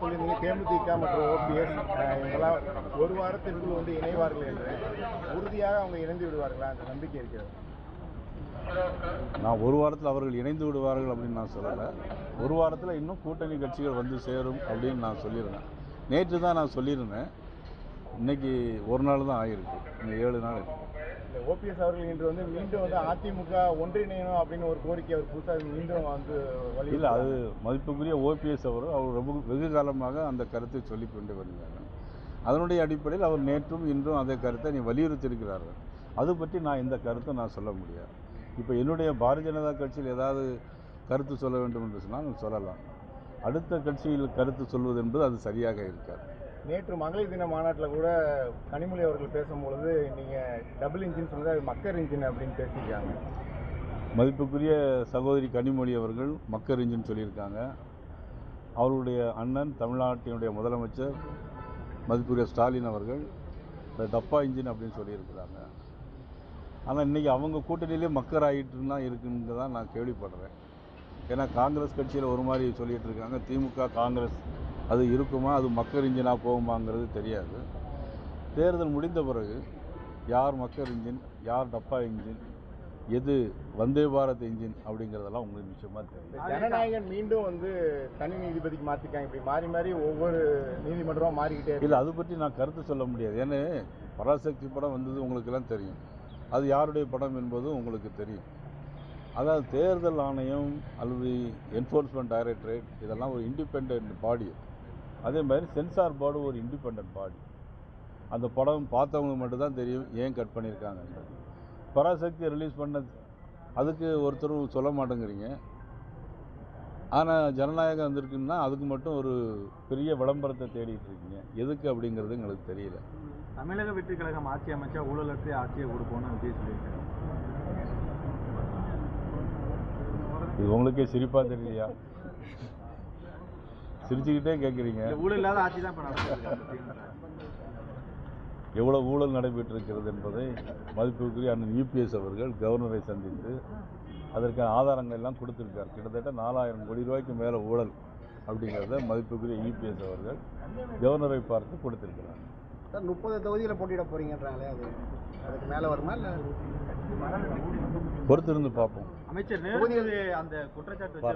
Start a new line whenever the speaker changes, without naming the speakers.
சொல்லியிருந்தீங்க தேமுதிக மற்றும் ஓபிஎஸ் இவங்கெல்லாம் ஒரு வாரத்திற்குள் வந்து இணைவார்கள் என்று. உறுதியாக அவங்க இணைந்து விடுவார்களா அந்த நம்பிக்கை இருக்கிறது?
நான் ஒரு வாரத்தில் அவர்கள் இணைந்து விடுவார்கள் அப்படின்னு நான் சொல்லலை. ஒரு வாரத்தில் இன்னும் கூட்டணி கட்சிகள் வந்து சேரும் அப்படின்னு நான் சொல்லியிருந்தேன். நேற்று தான் நான் சொல்லியிருந்தேன். இன்னைக்கு ஒரு நாள் தான் ஆகிருக்கு, இன்னும் 7 நாள் இருக்கு.
ஓபிஎஸ் அவர்கள் இன்று வந்து மீண்டும் வந்து அதிமுக ஒன்றிணையணும் அப்படின்னு ஒரு கோரிக்கை அவர் புதுசாக மீண்டும் வந்து
இல்லை, அது மதிப்புக்குரிய ஓபிஎஸ் அவர் ரொம்ப வெகு காலமாக அந்த கருத்தை சொல்லி கொண்டு வருகிறார். அதனுடைய அடிப்படையில் அவர் நேற்றும் இன்றும் அதே கருத்தை வலியுறுத்தியிருக்கிறார்கள். அது பற்றி நான் இந்த கருத்தை நான் சொல்ல முடியாது. இப்போ என்னுடைய பாரதிய ஜனதா கட்சியில் ஏதாவது கருத்து சொல்ல வேண்டும் என்று சொன்னால் சொல்லலாம். அடுத்த கட்சியில் கருத்து சொல்வது என்பது அது சரியாக இருக்காது.
நேற்று மகளிர் தின மாநாட்டில் கூட கனிமொழி அவர்கள் பேசும்பொழுது நீங்கள் டபுள் இன்ஜின் சொன்னது அது மக்கர் இன்ஜின் அப்படின்னு பேசியிருக்காங்க.
மதிப்புக்குரிய சகோதரி கனிமொழி அவர்கள் மக்கர் இன்ஜின் சொல்லியிருக்காங்க. அவருடைய அண்ணன் தமிழ்நாட்டினுடைய முதலமைச்சர் மதிப்புக்குரிய ஸ்டாலின் அவர்கள் டப்பா இன்ஜின் அப்படின்னு சொல்லியிருக்கிறாங்க. ஆனால் இன்றைக்கி அவங்க கூட்டணியிலே மக்கர் ஆகிட்டு தான் இருக்குன்னு தான் நான் கேள்விப்படுறேன். ஏன்னா காங்கிரஸ் கட்சியில் ஒரு மாதிரி சொல்லிகிட்டு இருக்காங்க. திமுக காங்கிரஸ் அது இருக்குமா, அது மக்கர் இன்ஜினாக போகுமாங்கிறது தெரியாது. தேர்தல் முடிந்த பிறகு யார் மக்கர் இன்ஜின், யார் டப்பா இன்ஜின், எது வந்தே பாரத் இன்ஜின் அப்படிங்கிறதெல்லாம் உங்களுக்கு நிச்சயமாக தெரியும்.
ஜனநாயகன் மீண்டும் வந்து தனி நீதிபதிக்கு மாற்றிருக்காங்க. இப்படி மாறி மாறி ஒவ்வொரு நீதிமன்றமாக மாறிக்கிட்டே
இல்லை, அது பற்றி நான் கருத்து சொல்ல முடியாது. ஏன்னா பராசக்தி படம் வந்தது உங்களுக்கெல்லாம் தெரியும். அது யாருடைய படம் என்பது உங்களுக்கு தெரியும். அதாவது தேர்தல் ஆணையம் அல்லது என்ஃபோர்ஸ்மெண்ட் டைரக்டரேட் இதெல்லாம் ஒரு இண்டிபெண்ட் பாடி. அதே மாதிரி சென்சார் போர்டு ஒரு இண்டிபெண்ட் பாடி. அந்த படம் பார்த்தவங்களுக்கு மட்டும்தான் தெரியும் ஏன் கட் பண்ணியிருக்காங்க. பராசக்தியை ரிலீஸ் பண்ண அதுக்கு ஒருத்தரும் சொல்ல மாட்டேங்கிறீங்க. ஆனால் ஜனநாயகம் வந்திருக்குன்னா அதுக்கு மட்டும் ஒரு பெரிய விளம்பரத்தை தேடிட்டு இருக்கீங்க. எதுக்கு அப்படிங்கிறது எங்களுக்கு தெரியல.
தமிழக வெற்றி கழகம் ஆட்சி அமைச்சா ஊழலற்ற ஆட்சியை கொடுப்போம்னு விஜய் சொல்லியிருக்காரு.
இது உங்களுக்கே சிரிப்பா தெரியலையா? சிரிச்சுக்கிட்டே கேட்குறீங்க.
ஊழல் இல்லாத ஆட்சி தான் இப்போ நடக்குது.
எவ்வளோ ஊழல் நடைபெற்றிருக்கிறது என்பதை மதிப்புக்குரிய அண்ணன் யூபிஎஸ் அவர்கள் கவர்னரை சந்தித்து அதற்கான ஆதாரங்கள் எல்லாம் கொடுத்துருக்கார். கிட்டத்தட்ட 4000 கோடி ரூபாய்க்கு மேலே ஊழல் அப்படிங்கிறத மதிப்புக்குரிய யூபிஎஸ் அவர்கள் கவர்னரை பார்த்து கொடுத்துருக்கிறார்.
30 தொகுதியில் போட்டியிட போறீங்கன்றாங்களே, அதுக்கு மேலே வருமா இல்லை
பொறுத்திருந்து பார்ப்போம்.
அமைச்சர் அந்த குற்றச்சாட்டு